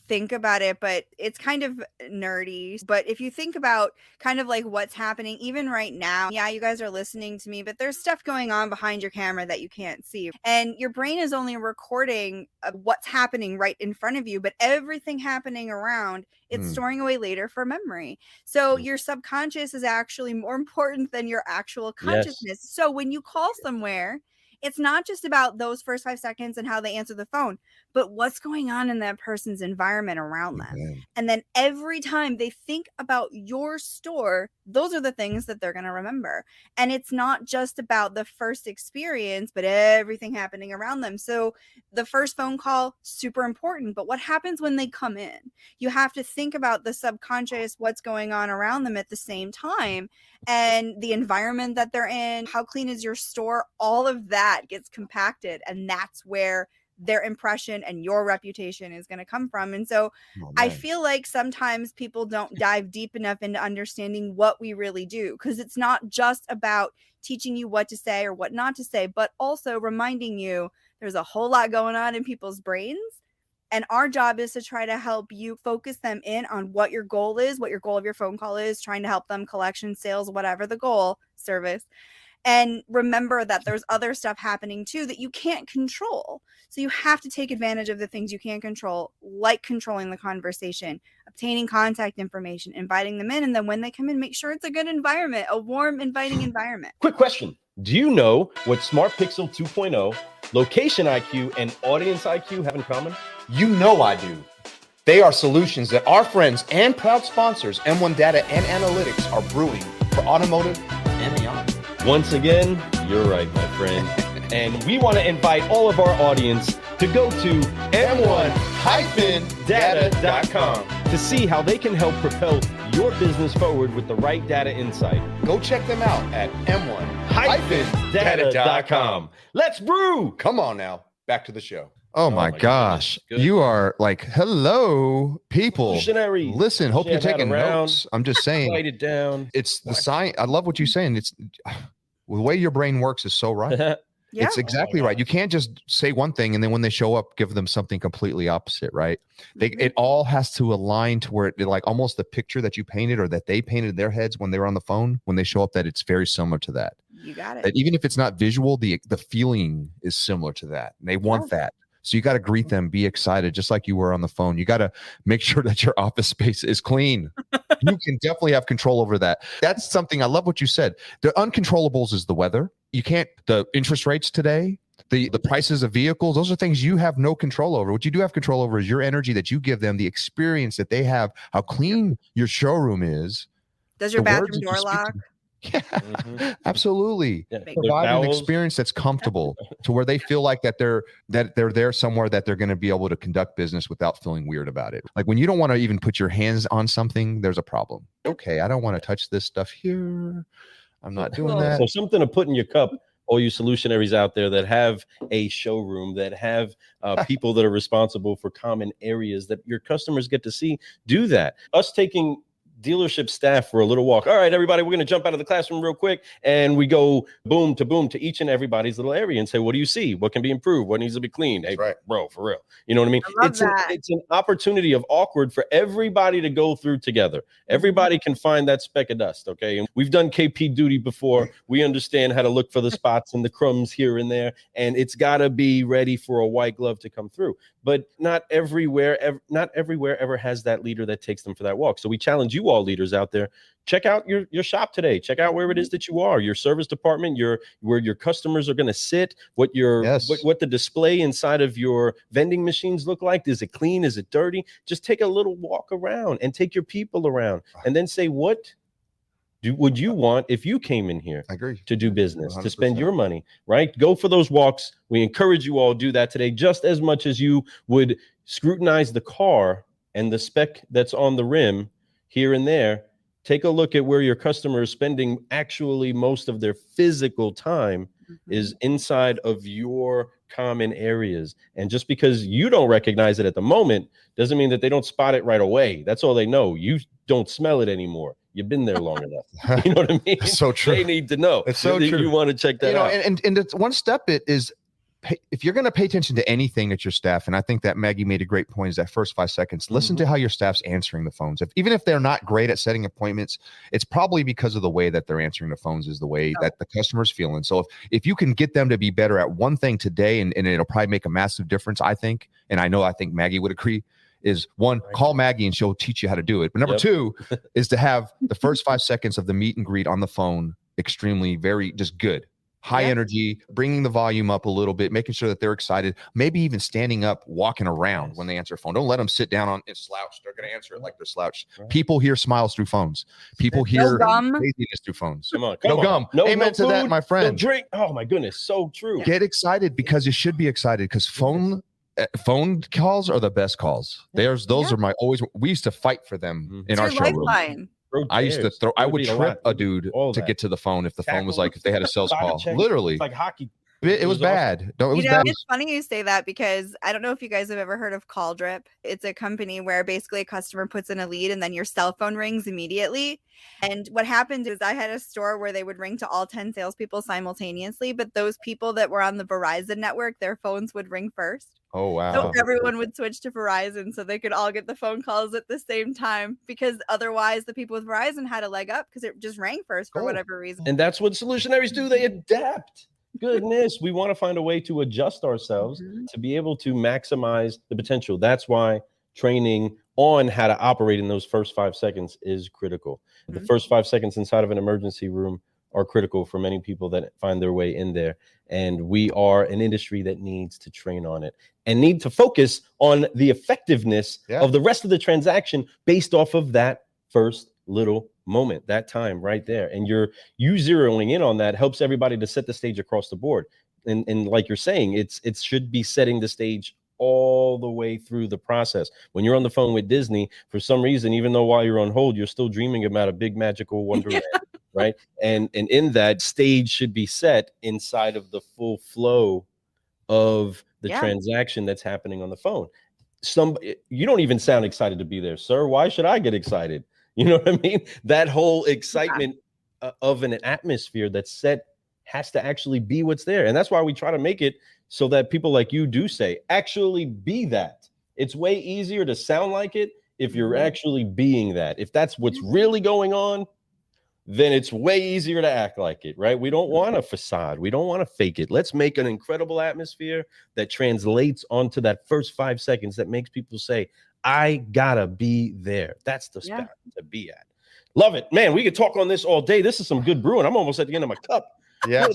think about it, but it's kind of nerdy. But if you think about kind of like what's happening even right now, you guys are listening to me, but there's stuff going on behind your camera that you can't see, and your brain is only recording what's happening right in front of you, but everything happening around, it's storing away later for memory. So your subconscious is actually more important than your actual consciousness. So when you call somewhere, it's not just about those first 5 seconds and how they answer the phone, but what's going on in that person's environment around them. And then every time they think about your store, those are the things that they're going to remember. And it's not just about the first experience, but everything happening around them. So the first phone call, super important. But what happens when they come in? You have to think about the subconscious, what's going on around them at the same time, and the environment that they're in, how clean is your store, all of that gets compacted, and that's where their impression and your reputation is going to come from. And so I feel like sometimes people don't dive deep enough into understanding what we really do, because it's not just about teaching you what to say or what not to say, but also reminding you there's a whole lot going on in people's brains. And our job is to try to help you focus them in on what your goal is, what your goal of your phone call is, trying to help them collection, sales, whatever the goal, service. And remember that there's other stuff happening too that you can't control. So you have to take advantage of the things you can't control, like controlling the conversation, obtaining contact information, inviting them in. And then when they come in, make sure it's a good environment, a warm, inviting environment. Quick question. Do you know what Smart Pixel 2.0, Location IQ, and Audience IQ have in common? You know I do. They are solutions that our friends and proud sponsors, M1 Data and Analytics, are brewing for automotive and beyond. Once again, you're right, my friend. And we want to invite all of our audience to go to m1-data.com to see how they can help propel your business forward with the right data insight. Go check them out at m1-data.com. Let's brew. Come on now. Back to the show. Oh my gosh. You are like, hello, people. Listen, hope you're taking notes. I'm just saying. Write it down. It's the science. I love what you're saying. It's the way your brain works is so right. It's exactly right. You can't just say one thing and then when they show up, give them something completely opposite, right? It all has to align to where it, like almost the picture that you painted or that they painted in their heads when they were on the phone, when they show up, that it's very similar to that. You got it. That even if it's not visual, the feeling is similar to that. And they want that. So you got to greet them, be excited, just like you were on the phone. You got to make sure that your office space is clean. You can definitely have control over that. That's something I love what you said. The uncontrollables is the weather. You can't, the interest rates today, the prices of vehicles, those are things you have no control over. What you do have control over is your energy that you give them, the experience that they have, how clean your showroom is. Does your bathroom door lock? Yeah, absolutely. Yeah. Provide an experience that's comfortable to where they feel like that they're there somewhere that they're going to be able to conduct business without feeling weird about it. Like when you don't want to even put your hands on something, there's a problem. Okay, I don't want to touch this stuff here. I'm not doing that. So something to put in your cup. All you solutionaries out there that have a showroom, that have people that are responsible for common areas that your customers get to see, do that. Us taking dealership staff for a little walk. All right, everybody, we're going to jump out of the classroom real quick, and we go boom to each and everybody's little area and say, what do you see? What can be improved? What needs to be cleaned? Hey, right, bro, for real. You know what I mean? I love that. It's an opportunity of awkward for everybody to go through together. Everybody can find that speck of dust, okay? And we've done KP duty before. We understand how to look for the spots and the crumbs here and there, and it's got to be ready for a white glove to come through. But not everywhere ever has that leader that takes them for that walk. So we challenge you all leaders out there, check out your shop today. Check out where it is that you are, your service department, where your customers are going to sit, what the display inside of your vending machines look like. Is it clean? Is it dirty? Just take a little walk around and take your people around, and then say, what would you want if you came in here to do business, 100%. To spend your money, right? Go for those walks. We encourage you all to do that today, just as much as you would scrutinize the car and the speck that's on the rim here and there. Take a look at where your customer is spending actually most of their physical time is inside of your common areas. And just because you don't recognize it at the moment doesn't mean that they don't spot it right away. That's all they know. You don't smell it anymore. You've been there long enough. You know what I mean? It's so true. They need to know. It's so true. You want to check that out. And it's one step is if you're going to pay attention to anything at your staff, and I think that Maggie made a great point, is that first 5 seconds, listen to how your staff's answering the phones. Even if they're not great at setting appointments, it's probably because of the way that they're answering the phones is the way that the customer's feeling. So if you can get them to be better at one thing today, and it'll probably make a massive difference, I think, and I think Maggie would agree, is one, call Maggie and she'll teach you how to do it. But number two is to have the first 5 seconds of the meet and greet on the phone extremely, very just good. High energy, bringing the volume up a little bit, making sure that they're excited, maybe even standing up, walking around when they answer a phone. Don't let them sit down and slouch. They're going to answer it like they're slouched. People hear smiles through phones. People hear craziness through phones. Come on. No gum. Amen to that, my friend. No drink. Oh, my goodness. So true. Get excited because you should be excited because phone calls are the best calls. Those are we used to fight for them in our showroom. I used to I would trip a dude to get to the phone if the phone was like, if they had a sales call. Literally. It's like hockey. It was bad. No, it was bad. It's funny you say that because I don't know if you guys have ever heard of Call Drip. It's a company where basically a customer puts in a lead and then your cell phone rings immediately. And what happened is I had a store where they would ring to all 10 salespeople simultaneously, but those people that were on the Verizon network, their phones would ring first. Oh, wow. So everyone would switch to Verizon so they could all get the phone calls at the same time, because otherwise the people with Verizon had a leg up because it just rang first for whatever reason. And that's what solutionaries do. They adapt. Goodness, we want to find a way to adjust ourselves to be able to maximize the potential. That's why training on how to operate in those first 5 seconds is critical. The first 5 seconds inside of an emergency room are critical for many people that find their way in there. And we are an industry that needs to train on it and need to focus on the effectiveness of the rest of the transaction based off of that first little moment, that time right there. And you zeroing in on that helps everybody to set the stage across the board. And like you're saying, it should be setting the stage all the way through the process. When you're on the phone with Disney, for some reason, even though while you're on hold, you're still dreaming about a big magical wonderland. Right. And in that, stage should be set inside of the full flow of the transaction that's happening on the phone. You don't even sound excited to be there, sir. Why should I get excited? You know what I mean? That whole excitement of an atmosphere that's set has to actually be what's there. And that's why we try to make it so that people like you do say, actually be that. It's way easier to sound like it if you're actually being that. If that's what's really going on, then it's way easier to act like it, right? We don't want a facade. We don't want to fake it. Let's make an incredible atmosphere that translates onto that first 5 seconds that makes people say, I gotta be there. That's the spot to be at. Love it. Man, we could talk on this all day. This is some good brewing. I'm almost at the end of my cup. Yeah.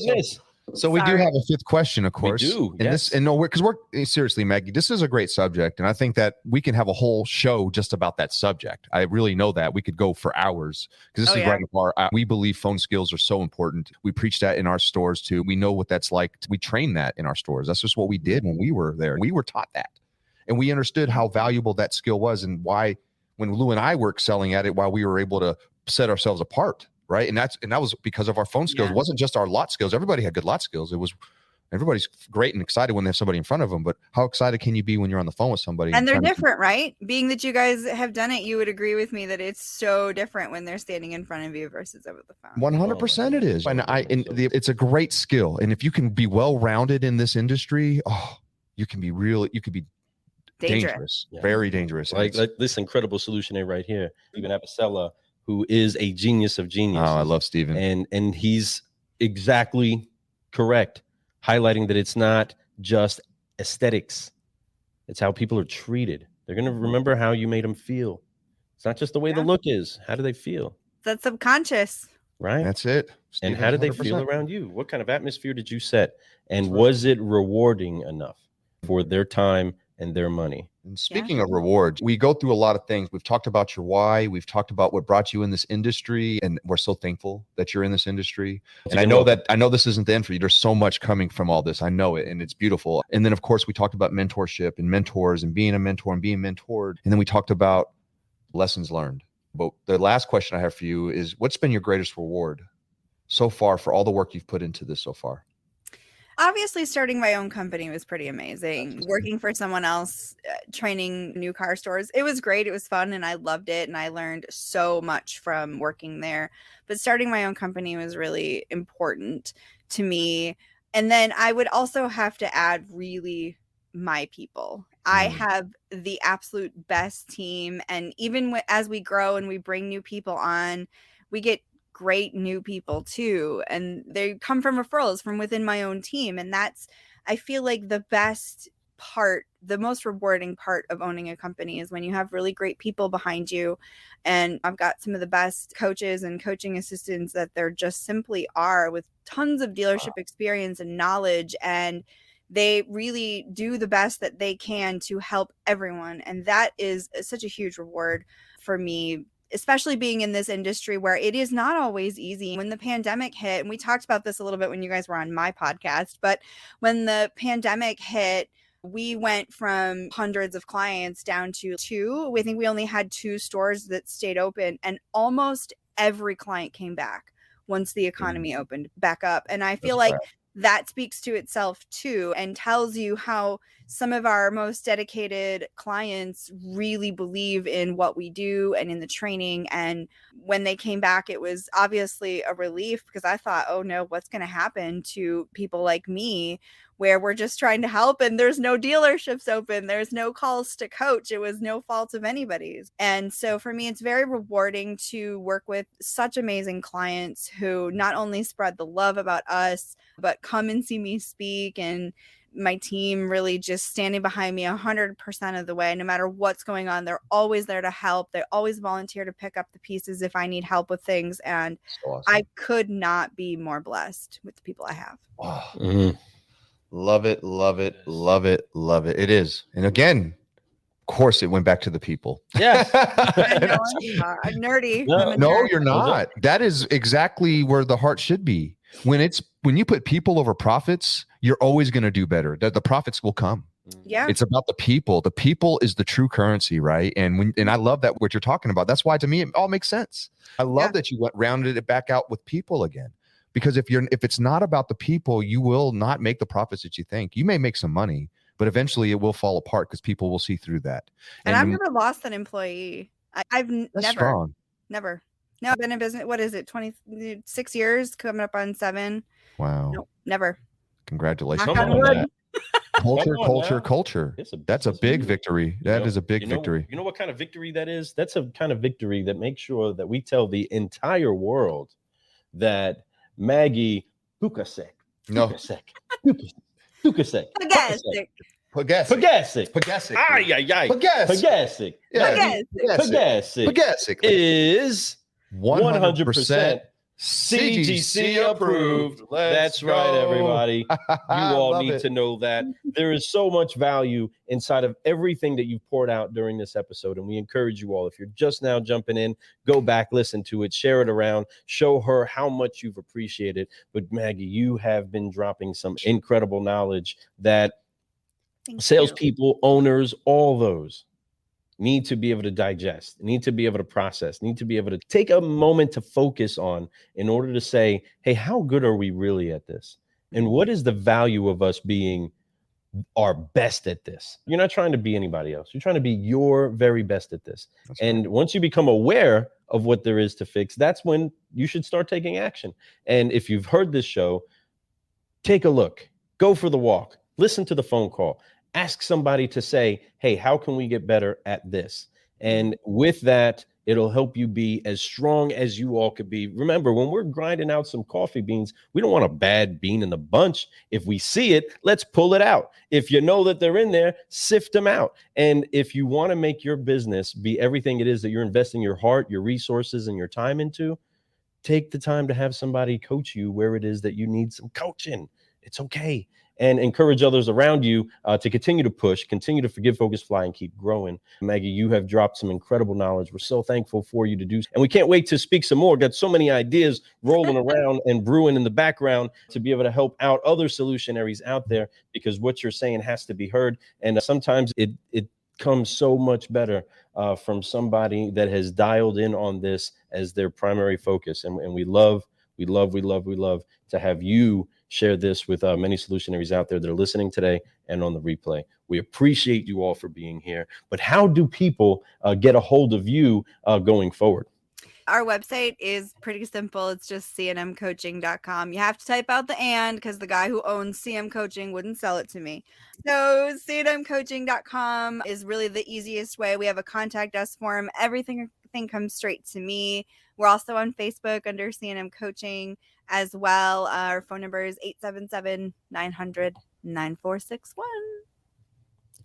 So we do have a fifth question, of course. We do. And because we're seriously, Maggie, this is a great subject. And I think that we can have a whole show just about that subject. I really know that we could go for hours because this is right up our, we believe phone skills are so important. We preach that in our stores too. We know what that's like. We train that in our stores. That's just what we did when we were there. We were taught that. And we understood how valuable that skill was and why when Lou and I worked selling at it, why we were able to set ourselves apart. Right. And that was because of our phone skills. It wasn't just our lot skills. Everybody had good lot skills. It was Everybody's great and excited when they have somebody in front of them, but how excited can you be when you're on the phone with somebody? And they're different, right? Being that you guys have done it, you would agree with me that it's so different when they're standing in front of you versus over the phone. 100% it is. And it's a great skill. And if you can be well-rounded in this industry, you can be dangerous. Yeah. Very dangerous. Like this incredible solutionary right here. Even Apicella, who is a genius of genius. Oh, I love Steven. And he's exactly correct, highlighting that it's not just aesthetics. It's how people are treated. They're going to remember how you made them feel. It's not just the way the look is. How do they feel? That's subconscious. Right? That's it. Steven, and how did they 100%. Feel around you? What kind of atmosphere did you set? And was it rewarding enough for their time and their money? And speaking of rewards, we go through a lot of things. We've talked about your why. We've talked about what brought you in this industry, and we're so thankful that you're in this industry. And I know this isn't the end for you. There's so much coming from all this. I know it, and it's beautiful. And then, of course, we talked about mentorship and mentors and being a mentor and being mentored. And then we talked about lessons learned. But the last question I have for you is, what's been your greatest reward so far for all the work you've put into this so far? Obviously, starting my own company was pretty amazing. Working for someone else, training new car stores, it was great. It was fun, and I loved it, and I learned so much from working there. But starting my own company was really important to me. And then I would also have to add really my people. I have the absolute best team, and even as we grow and we bring new people on, we get great new people too, and they come from referrals from within my own team. And that's, I feel like, the best part, the most rewarding part of owning a company is when you have really great people behind you. And I've got some of the best coaches and coaching assistants that there just simply are, with tons of dealership experience and knowledge, and they really do the best that they can to help everyone. And that is such a huge reward for me, especially being in this industry where it is not always easy. When the pandemic hit, and we talked about this a little bit when you guys were on my podcast, but when the pandemic hit, we went from hundreds of clients down to 2. We think we only had 2 stores that stayed open, and almost every client came back once the economy opened back up. And I feel like that speaks to itself too, and tells you how some of our most dedicated clients really believe in what we do and in the training. And when they came back, it was obviously a relief, because I thought, oh no, what's going to happen to people like me, where we're just trying to help and there's no dealerships open, there's no calls to coach, it was no fault of anybody's. And so for me, it's very rewarding to work with such amazing clients who not only spread the love about us, but come and see me speak, and my team really just standing behind me 100% of the way. No matter what's going on, they're always there to help. They always volunteer to pick up the pieces if I need help with things. And so awesome. I could not be more blessed with the people I have. Oh. Love it, love it, love it, love it. It is. And again, of course, it went back to the people. Yeah. I know, I'm nerdy. No, you're not. That is exactly where the heart should be. When you put people over profits, you're always going to do better. The profits will come. Yeah. It's about the people. The people is the true currency, right? And I love that what you're talking about. That's why, to me, it all makes sense. I love that you rounded it back out with people again. Because if it's not about the people, you will not make the profits that you think. You may make some money, but eventually it will fall apart because people will see through that. And I've never lost an employee. I've never. Strong. Never. No, I've been in business. What is it? 26 years, coming up on 7. Wow. No, never. Congratulations. Culture. That's a big victory. That is a big victory. You know what kind of victory that is? That's a kind of victory that makes sure that we tell the entire world that Maggie Pugesek. Pugesek. Is 100% CGC approved. That's right, everybody. You all need to know that there is so much value inside of everything that you've poured out during this episode. And we encourage you all, if you're just now jumping in, go back, listen to it, share it around, show her how much you've appreciated. But Maggie, you have been dropping some incredible knowledge that salespeople, owners, all those need to be able to digest, need to be able to process, need to be able to take a moment to focus on in order to say, hey, how good are we really at this? And what is the value of us being our best at this? You're not trying to be anybody else. You're trying to be your very best at this. That's and right. Once you become aware of what there is to fix, that's when you should start taking action. And if you've heard this show, take a look, go for the walk, listen to the phone call, ask somebody to say, hey, how can we get better at this? And with that, it'll help you be as strong as you all could be. Remember, when we're grinding out some coffee beans, we don't want a bad bean in the bunch. If we see it, let's pull it out. If you know that they're in there, sift them out. And if you want to make your business be everything it is that you're investing your heart, your resources, and your time into, take the time to have somebody coach you where it is that you need some coaching. It's okay. And encourage others around you to continue to push, continue to forgive, focus, fly, and keep growing. Maggie, you have dropped some incredible knowledge. We're so thankful for you to do. And we can't wait to speak some more. Got so many ideas rolling around and brewing in the background to be able to help out other solutionaries out there, because what you're saying has to be heard. And sometimes it comes so much better from somebody that has dialed in on this as their primary focus. And we love to have you share this with many solutionaries out there that are listening today and on the replay. We appreciate you all for being here. But how do people get a hold of you going forward? Our website is pretty simple. It's just C&amcoaching.com. You have to type out the "and" because the guy who owns C&am Coaching wouldn't sell it to me. So C&amcoaching.com is really the easiest way. We have a contact us form. Everything comes straight to me. We're also on Facebook under C&am Coaching as well. Our phone number is 877-900-9461.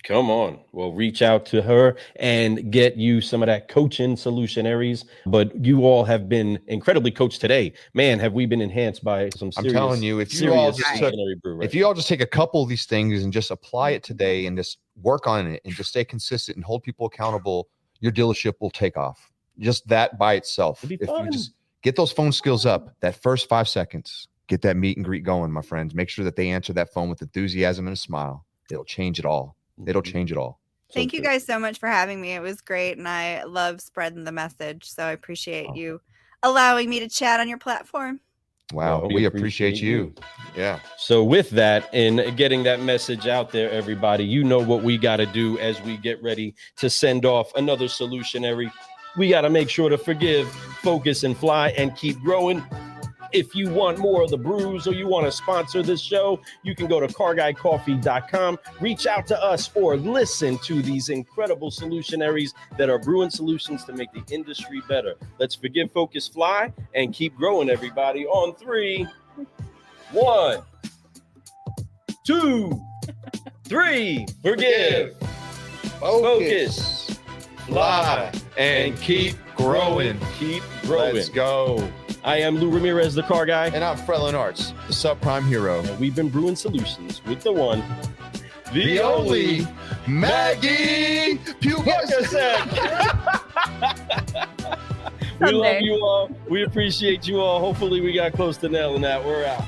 Come on. Well, reach out to her and get you some of that coaching, solutionaries. But you all have been incredibly coached today. Man, have we been enhanced by some serious, I'm telling you, if you all just take a couple of these things and just apply it today and just work on it and just stay consistent and hold people accountable, your dealership will take off. Just that by itself. If you just get those phone skills up, that first 5 seconds, get that meet and greet going, my friends. Make sure that they answer that phone with enthusiasm and a smile. It'll change it all. It'll change it all. Thank you guys so much for having me. It was great. And I love spreading the message. So I appreciate you allowing me to chat on your platform. Wow. We appreciate you. Yeah. So with that, and getting that message out there, everybody, you know what we got to do as we get ready to send off another solutionary. We got to make sure to forgive, focus, and fly, and keep growing. If you want more of the brews or you want to sponsor this show, you can go to carguycoffee.com, reach out to us, or listen to these incredible solutionaries that are brewing solutions to make the industry better. Let's forgive, focus, fly, and keep growing, everybody. On 3, 1, 2, 3. Forgive, focus, fly, and keep growing. Keep growing. Let's go. I am Lou Ramirez, the car guy. And I'm Frelin Arts, the subprime hero. And we've been brewing solutions with the one, the only Maggie Pugesek. We love you all. We appreciate you all. Hopefully we got close to nailing that. We're out.